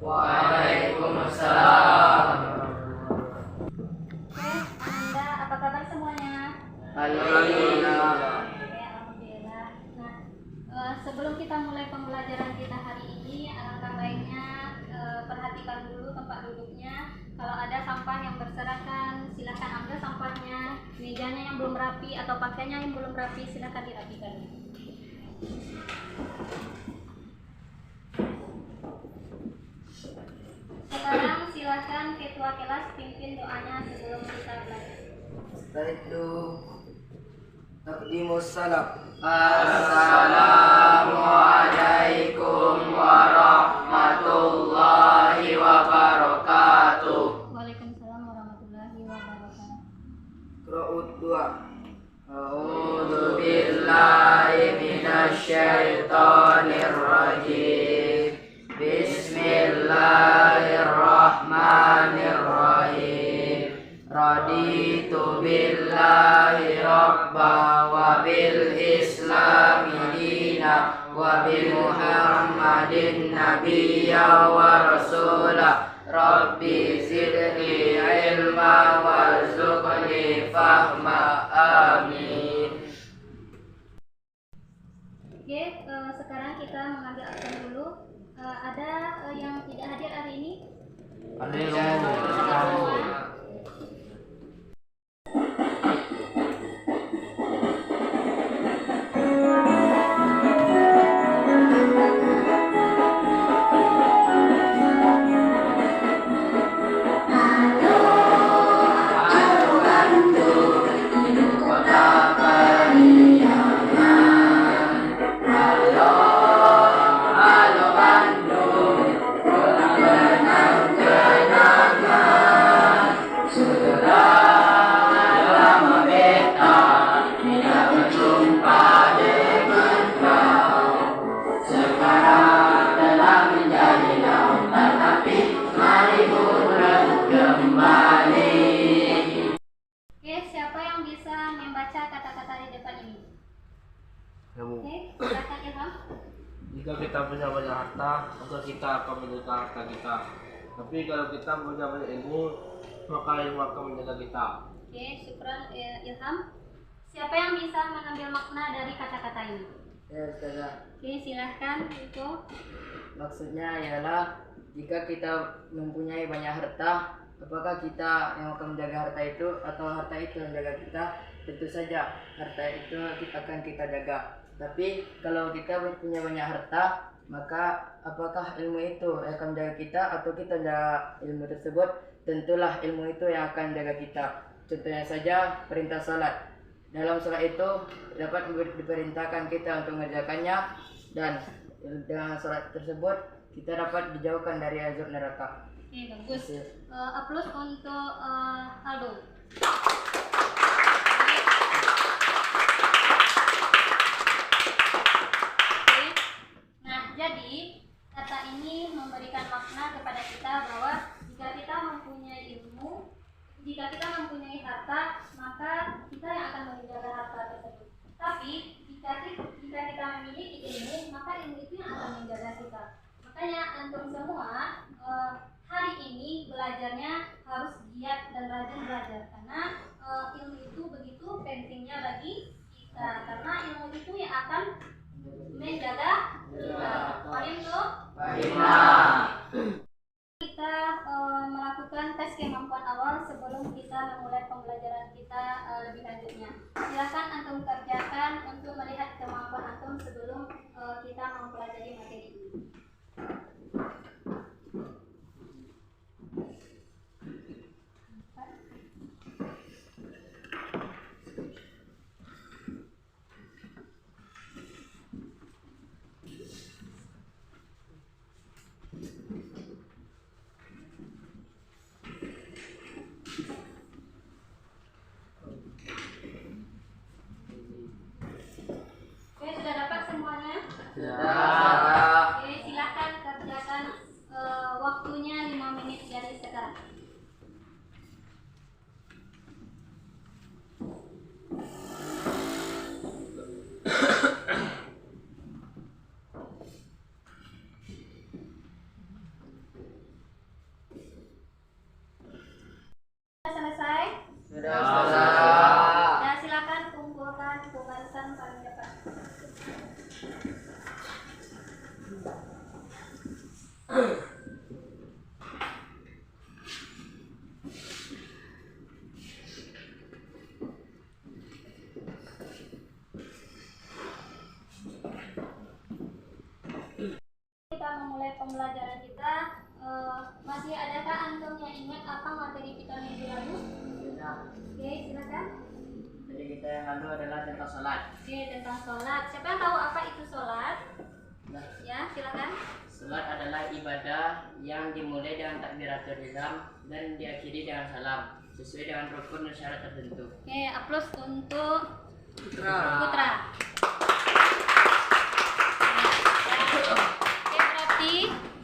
Waalaikumsalam. Oke, Anda apa kabar semuanya? Alhamdulillah. Oke, alhamdulillah. Nah, sebelum kita mulai pembelajaran kita hari ini, alangkah baiknya perhatikan dulu tempat duduknya. Kalau ada sampah yang berserakan, silahkan ambil sampahnya. Mejanya yang belum rapi atau pakaiannya yang belum rapi, silahkan dirapikan. Sekarang silahkan ketua kelas pimpin doanya sebelum kita belajar. Setelah itu taqdimus salam. Assalamualaikum warahmatullahi wabarakatuh. Waalaikumsalam warahmatullahi wabarakatuh. Qira'at dua. A'udzu billahi minasyaitonir rajim. Bismillahirrahmanirrahim. Raditu billahi rabba wa bil islami dina wa bi Muhammadin nabiyya wa rasula. Rabbi zidni ilma warzuqni fahma. Amin. Oke, sekarang kita mengambil absen dulu. Ada yang tidak hadir hari ini? Hadir semua. Oke, siapa yang bisa membaca kata-kata di depan ini? Oke, silakan Ilham. Jika kita punya banyak harta, maka kita akan menjaga harta kita. Tapi kalau kita punya banyak ilmu, maka ilmu akan menjaga kita. Oke, syukran Ilham. Siapa yang bisa mengambil makna dari kata-kata ini? Ya, Ustazah. Oke, silahkan Iko. Maksudnya ialah jika kita mempunyai banyak harta, apakah kita yang akan menjaga harta itu atau harta itu yang menjaga kita? Tentu saja harta itu akan kita jaga. Tapi kalau kita punya banyak harta, maka apakah ilmu itu yang akan menjaga kita atau kita menjaga ilmu tersebut? Tentulah ilmu itu yang akan menjaga kita. Contohnya saja perintah salat. Dalam salat itu dapat diperintahkan kita untuk mengerjakannya, dan dengan salat tersebut kita dapat dijauhkan dari azab neraka. Oke, bagus. Aplaus untuk Aldo. Oke. Nah, jadi kata ini memberikan makna kepada kita bahwa jika kita mempunyai ilmu, jika kita mempunyai harta, maka kita yang akan menjaga harta tersebut. Tapi jika kita memiliki ilmu, maka ilmu itu yang akan menjaga kita. Makanya antum semua hari ini belajarnya harus giat dan rajin belajar, karena ilmu itu begitu pentingnya bagi kita, karena ilmu itu yang akan menjaga kita. Paham tuh? Kita melakukan tes kemampuan awal sebelum kita memulai pembelajaran kita lebih lanjutnya. Silakan antum kerjakan untuk melihat kemampuan antum sebelum kita mempelajari materi ini. Oke, sudah dapat semuanya? Sudah. Sudah, Ustazah. Ya, silakan kumpulkan barisan paling depan. Kita memulai pembelajaran kita. Masih adakah antum yang ingat apa materi kita minggu lalu? Oke, silakan. Jadi kita yang lalu adalah tentang sholat. Oke, tentang sholat. Siapa yang tahu apa itu sholat? Nah, Ya, silakan. sholat adalah ibadah yang dimulai dengan takbiratul ihram dan diakhiri dengan salam sesuai dengan rukun dan syarat tertentu. Oke, aplaus untuk Putra. Putra. Oke,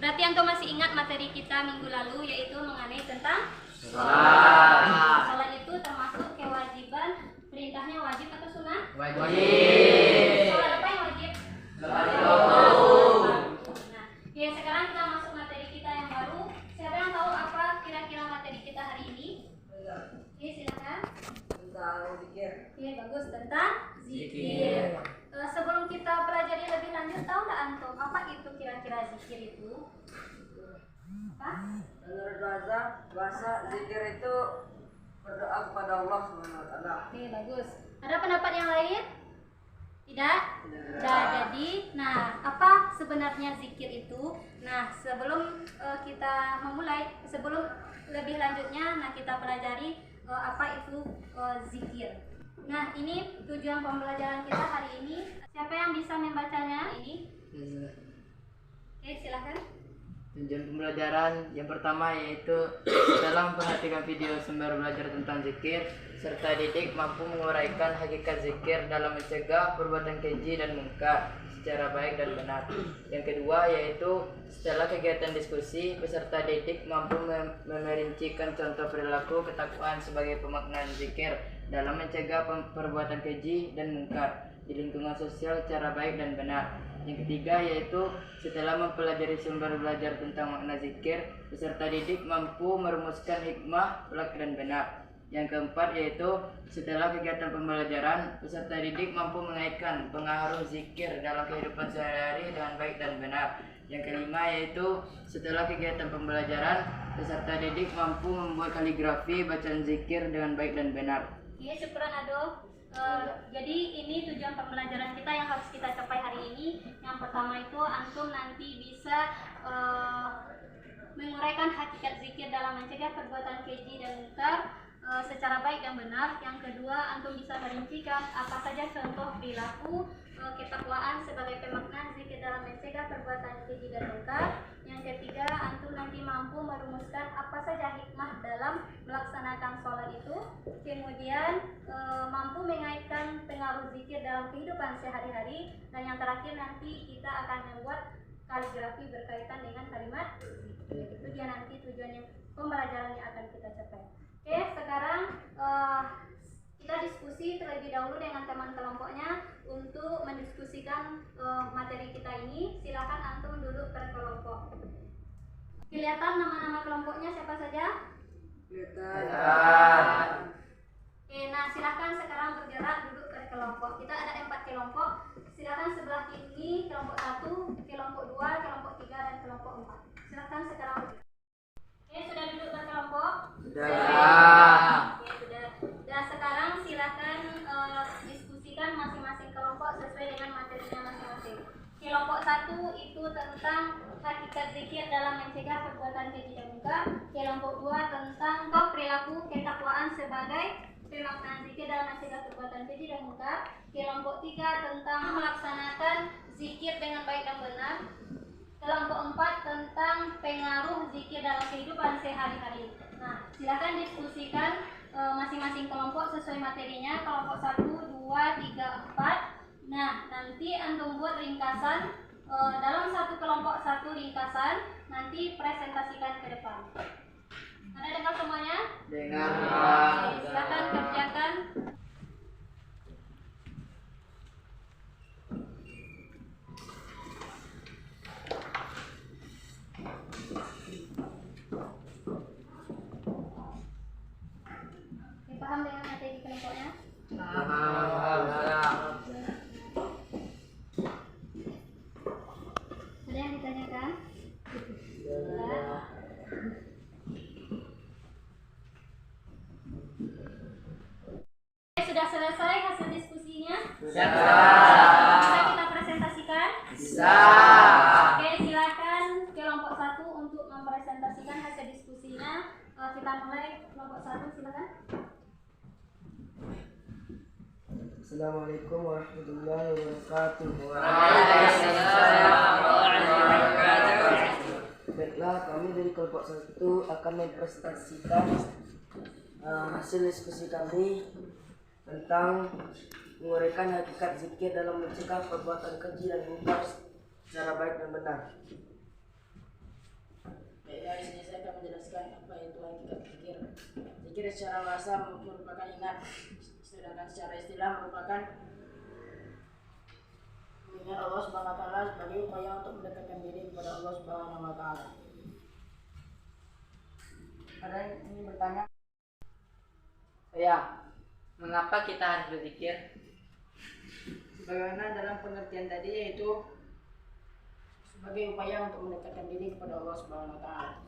berarti antum masih ingat materi kita minggu lalu, yaitu mengenai tentang Sholat. sholat itu termasuk kewajiban. Perintahnya wajib atau sunnah? Wajib. Sholat apa yang wajib? Sholat Nah, oke, sekarang kita masuk materi kita yang baru. Siapa yang tahu apa kira-kira materi kita hari ini? Oke, silakan. Tentang zikir. Oke, bagus, tentang zikir. Zikir. Sebelum kita pelajari lebih lanjut, tahu nggak antum apa itu kira-kira zikir itu? Apa? Menurut bahasa zikir itu berdoa kepada Allah SWT. Oke, bagus. Ada pendapat yang lain? Tidak? Tidak. Jadi, nah, apa sebenarnya zikir itu? Nah, sebelum kita memulai, sebelum lebih lanjutnya, nah kita pelajari apa itu zikir. Nah, ini tujuan pembelajaran kita hari ini. Siapa yang bisa membacanya? Ini. Oke, silakan. Tujuan pembelajaran yang pertama yaitu dalam memperhatikan video sumber belajar tentang zikir serta didik mampu menguraikan hakikat zikir dalam mencegah perbuatan keji dan mungkar secara baik dan benar. Yang kedua yaitu setelah kegiatan diskusi peserta didik mampu memerincikan contoh perilaku ketakwaan sebagai pemaknaan zikir dalam mencegah perbuatan keji dan mungkar di lingkungan sosial secara baik dan benar. Yang ketiga yaitu setelah mempelajari sumber belajar tentang makna zikir, peserta didik mampu merumuskan hikmah, pelak dan benar. Yang keempat yaitu setelah kegiatan pembelajaran, peserta didik mampu mengaitkan pengaruh zikir dalam kehidupan sehari-hari dengan baik dan benar. Yang kelima yaitu setelah kegiatan pembelajaran, peserta didik mampu membuat kaligrafi bacaan zikir dengan baik dan benar. Oke, syukuran Ado. Jadi ini tujuan pembelajaran kita yang harus kita capai hari ini. Yang pertama itu antum nanti bisa menguraikan hakikat zikir dalam mencegah perbuatan keji dan mungkar secara baik dan benar. Yang kedua, antum bisa merincikan apa saja contoh perilaku ketakwaan sebagai pemaknaan zikir dalam mencegah perbuatan keji dan mungkar. Yang ketiga, antum nanti mampu merumuskan apa saja hikmah dalam melaksanakan sholat itu. Kemudian mampu mengaitkan pengaruh zikir dalam kehidupan sehari-hari. Dan yang terakhir nanti kita akan membuat kaligrafi berkaitan dengan kalimat zikir. Itu dia nanti tujuan yang pembelajaran yang akan kita capai. Oke, sekarang kita diskusi terlebih dahulu dengan teman kelompoknya untuk mendiskusikan materi kita ini. Silakan antum duduk per kelompok. Kelihatan nama-nama kelompoknya siapa saja? Kelihatan. Oke, nah silakan sekarang bergerak duduk per kelompok. Kita ada 4 kelompok. Silakan sebelah kiri kelompok 1, kelompok 2, kelompok 3 dan kelompok 4. Silakan sekarang bergerak. Oke, sudah duduk per kelompok? Sudah. Oke, sudah. Dan sekarang silakan diskusikan masing-masing kelompok sesuai dengan materinya masing-masing. Kelompok 1 itu tentang hakikat zikir dalam mencegah perbuatan keji dan mungkar. Kelompok 2 tentang perilaku ketakwaan sebagai pemaknaan zikir dalam mencegah perbuatan keji dan mungkar. Kelompok 3 tentang melaksanakan zikir dengan baik dan benar. Kelompok 4 tentang pengaruh zikir dalam kehidupan sehari-hari. Nah, silakan diskusikan masing-masing kelompok sesuai materinya. Kelompok 1, 2, 3, 4. Nah, nanti antum buat ringkasan dalam satu kelompok satu ringkasan, nanti presentasikan ke depan. Ada dengar semuanya? Dengar. Oke, silakan kerjakan. Oke, paham dengan ditanyakan? Sudah. Sudah selesai hasil diskusinya? Sudah. Bisa kita presentasikan? Bisa. Oke, silakan kelompok 1 untuk mempresentasikan hasil diskusinya. Kita mulai kelompok 1, silakan. Assalamualaikum warahmatullahi wabarakatuh. Waalaikumsalam warahmatullahi wabarakatuh. Baiklah, kami dari kelompok 1 akan mempresentasikan hasil diskusi kami tentang menguraikan hakikat zikir dalam mencegah perbuatan keji dan mungkar secara baik dan benar. Baiklah, di sini saya akan menjelaskan apa itu hakikat zikir. Zikir secara bahasa merupakan ingat, sedangkan secara istilah merupakan mengingat Allah Subhanahu wa taala sebagai upaya untuk mendekatkan diri kepada Allah Subhanahu wa taala. Ada yang ingin bertanya? Ya, mengapa kita harus berzikir? Sebagaimana dalam pengertian tadi, yaitu sebagai upaya untuk mendekatkan diri kepada Allah Subhanahu wa taala.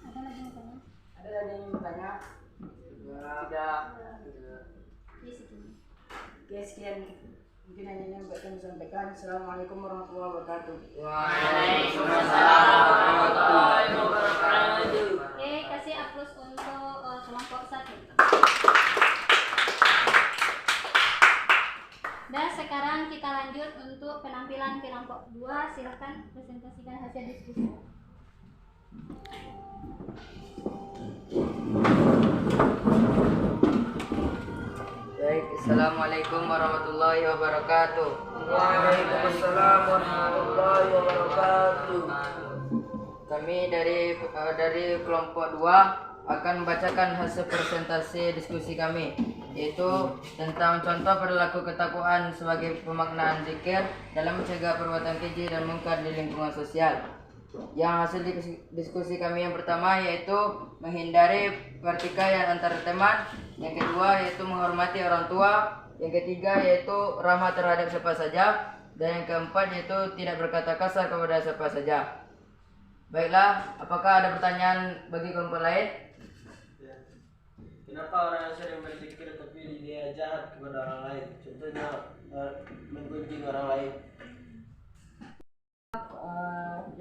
Ada lagi yang bertanya? Ada lagi yang bertanya? Tidak. Di sini. Oke, sekian mungkin hanya yang bisa disampaikan. Assalamualaikum warahmatullahi wabarakatuh. Waalaikumsalam warahmatullahi wabarakatuh. Oke, kasih aplaus untuk kelompok 1. Dan sekarang kita lanjut untuk penampilan kelompok 2. Silakan presentasikan hasil diskusi. Baik, assalamualaikum warahmatullahi wabarakatuh. Waalaikumsalam warahmatullahi wabarakatuh. Kami dari kelompok 2 akan membacakan hasil presentasi diskusi kami, yaitu tentang contoh perilaku ketakwaan sebagai pemaknaan zikir dalam mencegah perbuatan keji dan mungkar di lingkungan sosial. Yang hasil diskusi kami yang pertama yaitu menghindari pertikaian antar teman, yang kedua yaitu menghormati orang tua, yang ketiga yaitu ramah terhadap siapa saja, dan yang keempat yaitu tidak berkata kasar kepada siapa saja. Baiklah, apakah ada pertanyaan bagi kelompok lain? Kenapa orang yang sering berzikir tapi dia jahat kepada orang lain? Contohnya menggunjing orang lain.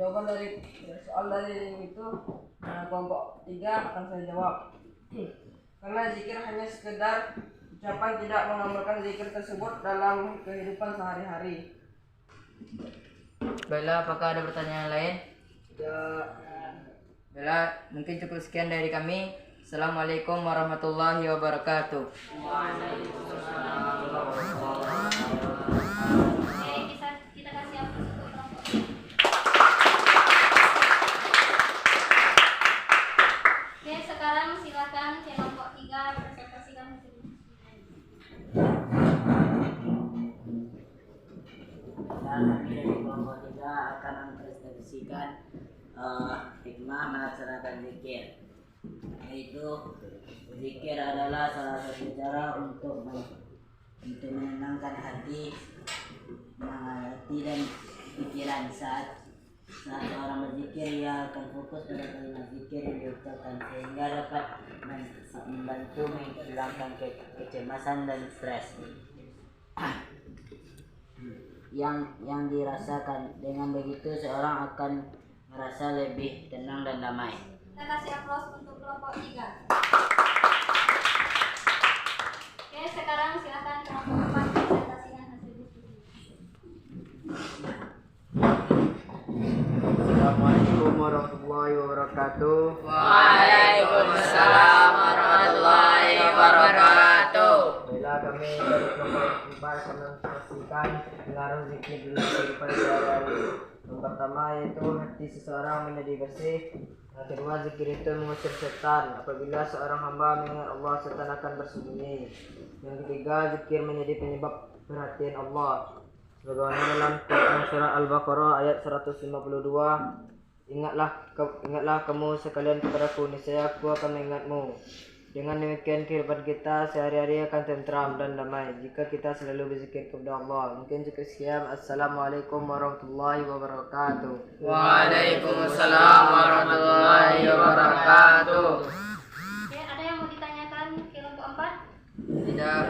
Jawaban dari soal dari itu kelompok 3 akan saya jawab. Karena zikir hanya sekedar ucapan, tidak mengamalkan zikir tersebut dalam kehidupan sehari-hari. Baiklah, apakah ada pertanyaan lain? Baiklah, mungkin cukup sekian dari kami. Assalamualaikum warahmatullahi wabarakatuh. Oke, kita kasih aplaus untuk kelompok 2. Oke, sekarang silakan kelompok 3 presentasikan hasil diskusinya. Kami dari kelompok 3 akan mempresentasikan hikmah melaksanakan zikir, yaitu zikir adalah salah satu cara untuk menenangkan hati dan pikiran. Saat seorang berzikir, ia akan fokus pada kalimat zikir yang diucapkan sehingga dapat membantu menghilangkan kecemasan dan stres yang dirasakan. Dengan begitu seorang akan merasa lebih tenang dan damai. Kita kasih aplaus untuk kelompok 3. Oke, sekarang silakan kelompok 4 presentasikan hasil diskusi. Assalamualaikum warahmatullahi wabarakatuh. Waalaikumsalam warahmatullahi wabarakatuh. Baiklah, kami dari kelompok 4 akan mempresentasikan pengaruh zikir dalam kehidupan sehari-hari. Yang pertama yaitu hati seseorang menjadi bersih. Yang kedua, zikir itu mengusir setan. Apabila seorang hamba mengingat Allah, setan akan bersembunyi. Yang ketiga, zikir menjadi penyebab perhatian Allah. Sebagaimana dalam Quran surah Al-Baqarah ayat 152, ingatlah kamu sekalian kepadaku, niscaya aku akan mengingatmu. Dengan demikian kehidupan kita sehari-hari akan tentram dan damai jika kita selalu berzikir kepada Allah. Mungkin cukup sekian. Assalamualaikum warahmatullahi wabarakatuh. Waalaikumsalam warahmatullahi wabarakatuh. Oke, ada yang mau ditanyakan kelompok 4? Tidak.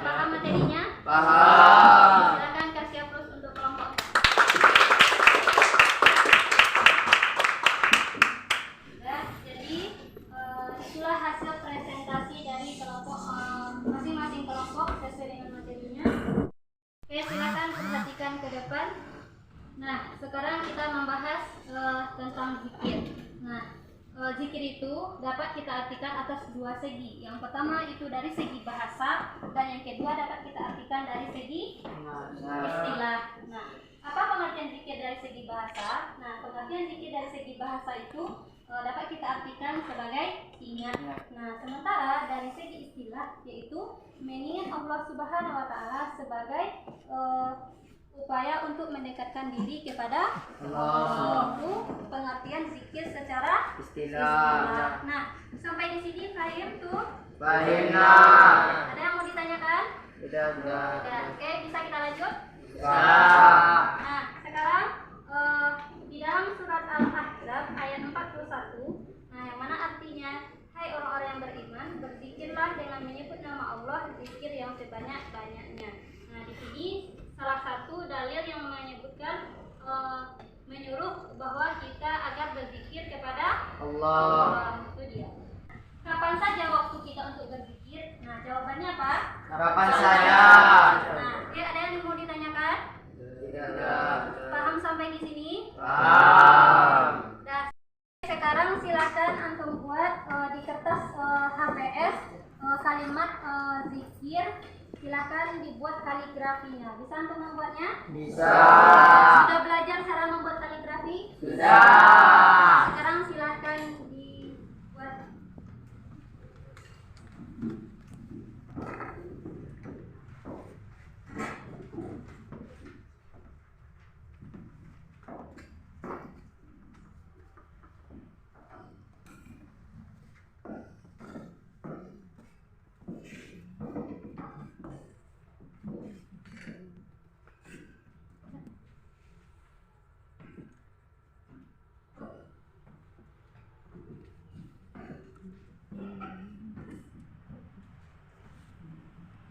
Paham materinya? Paham. Silakan kasih aplaus untuk kelompok 4. Ya, jadi itulah hasil presentasi dari kelompok masing-masing kelompok sesuai dengan materinya. Oke, silakan perhatikan ke depan. Nah, sekarang kita membahas tentang zikir. Nah, zikir itu dapat kita artikan atas dua segi. Yang pertama itu dari segi bahasa dan yang kedua dapat kita artikan dari segi istilah. Nah, apa pengertian zikir dari segi bahasa? Nah, pengertian zikir dari segi bahasa itu dapat kita artikan sebagai ingat. Nah, sementara dari segi istilah yaitu mengingat Allah Subhanahu wa taala sebagai upaya untuk mendekatkan diri kepada Allah. Itu pengertian zikir secara Istilah. Nah, sampai di sini paham tuh? Fahimna. Ada yang mau ditanyakan? Tidak. Ya, oke, bisa kita lanjut? Siap. Nah, sekarang di dalam surat Al-Ahzab ayat 41, nah yang mana artinya, hai orang-orang yang beriman, berzikirlah dengan menyebut nama Allah, zikir yang sebanyak-banyaknya. Nah, di sini salah satu dalil yang menyebutkan menyuruh bahwa kita agar berzikir kepada Allah. Itu dia. Kapan saja waktu kita untuk berzikir? Nah, jawabannya apa? Kapan saja? Nah, oke, ada yang mau ditanyakan? Tidak. Paham sampai di sini? Paham. Nah, sekarang silakan antum buat di kertas HPS kalimat zikir. Silakan dibuat kaligrafinya. Bisa antum membuatnya? Bisa. Sudah belajar cara membuat kaligrafi? Sudah. Sekarang silakan dibuat.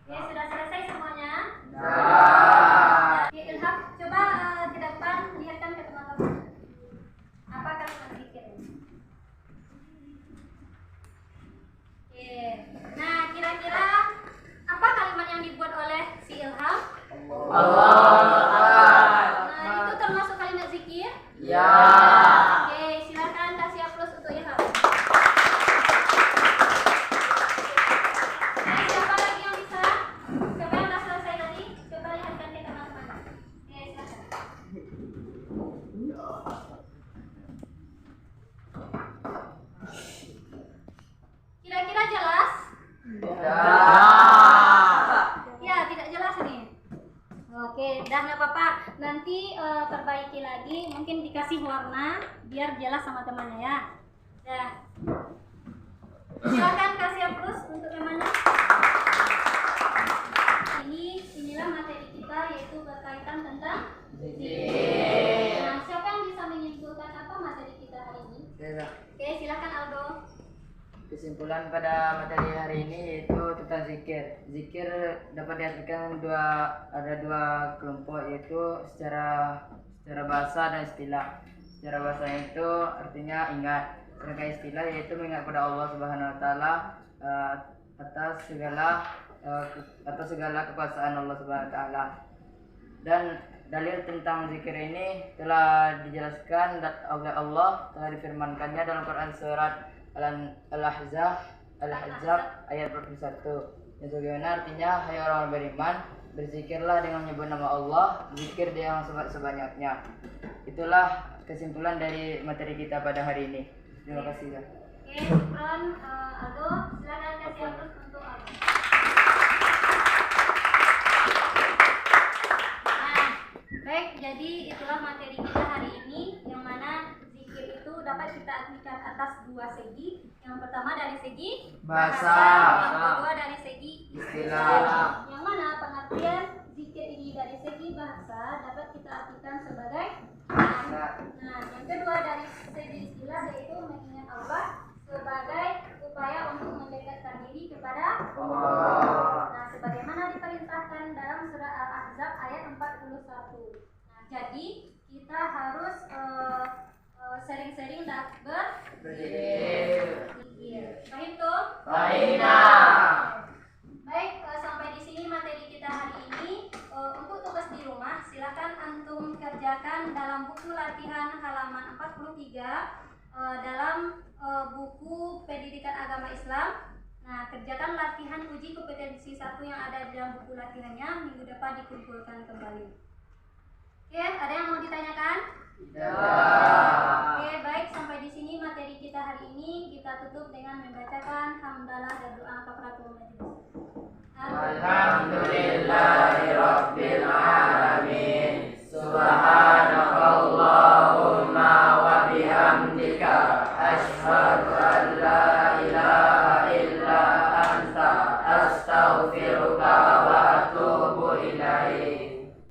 Ya, sudah selesai semuanya? Sudah. Oke, Ilham, coba ke depan lihatkan ke teman-teman. Apa kalimat zikir? Oke. Nah, kira-kira apa kalimat yang dibuat oleh si Ilham? Allah. Nah, itu termasuk kalimat zikir? Ya. Oke, silakan kasih aplaus untuk Ilham. Oke, siapa lagi yang bisa? Siapa yang sudah selesai tadi? Coba lihatkan ke teman-teman. Oke, silakan. Kira-kira jelas? Ya, tidak jelas nih. Oke, dah nggak apa-apa. Nanti perbaiki lagi, mungkin dikasih warna biar jelas sama temannya ya. Dah. Silakan kasih aplaus untuk temannya. Inilah materi kita yaitu berkaitan tentang zikir. Nah, siapa yang bisa menyimpulkan apa materi kita hari ini? Oke, silakan Aldo. Kesimpulan pada materi hari ini yaitu tentang zikir. Zikir dapat diartikan ada dua kelompok yaitu secara bahasa dan istilah. Secara bahasa itu artinya ingat. Sedangkan istilah yaitu mengingat kepada Allah Subhanahu wa taala atas segala kekuasaan Allah Subhanahu wa taala. Dan dalil tentang zikir ini telah dijelaskan oleh Allah, telah difirmankannya dalam Quran surat Al-Ahzab ayat 21. Yang sebagaimana artinya, hai orang beriman, berzikirlah dengan menyebut nama Allah, zikir dia yang sebanyak-banyaknya. Itulah kesimpulan dari materi kita pada hari ini. Terima kasih. Oke, syukran Aldo. Silakan kasih aplaus untuk Aldo. Nah, baik, jadi itulah materi kita hari ini yang mana zikir itu dapat kita artikan atas dua segi. Yang pertama dari segi Bahasa. yang kedua dari segi Istilah. Yang mana pengertian zikir ini dari segi bahasa dapat kita artikan sebagai nah, yang kedua dari segi istilah yaitu mengingat Allah sebagai upaya untuk mendekatkan diri kepada Allah. Nah, sebagaimana diperintahkan dalam surah Al-Ahzab ayat 41. Nah, jadi kita harus sering-sering berzikir. Baik tuh? Baik. Baik, sampai di sini materi kita hari ini. Untuk tugas di rumah, silakan antum kerjakan dalam buku latihan halaman 43 dalam buku Pendidikan Agama Islam. Nah, kerjakan latihan uji kompetensi 1 yang ada di dalam buku latihannya. Minggu depan dikumpulkan kembali. Oke, ada yang mau ditanyakan? Oke, baik, sampai di sini materi kita hari ini. Kita tutup dengan membacakan hamdalah dan doa kafaratul majelis. Alhamdulillah.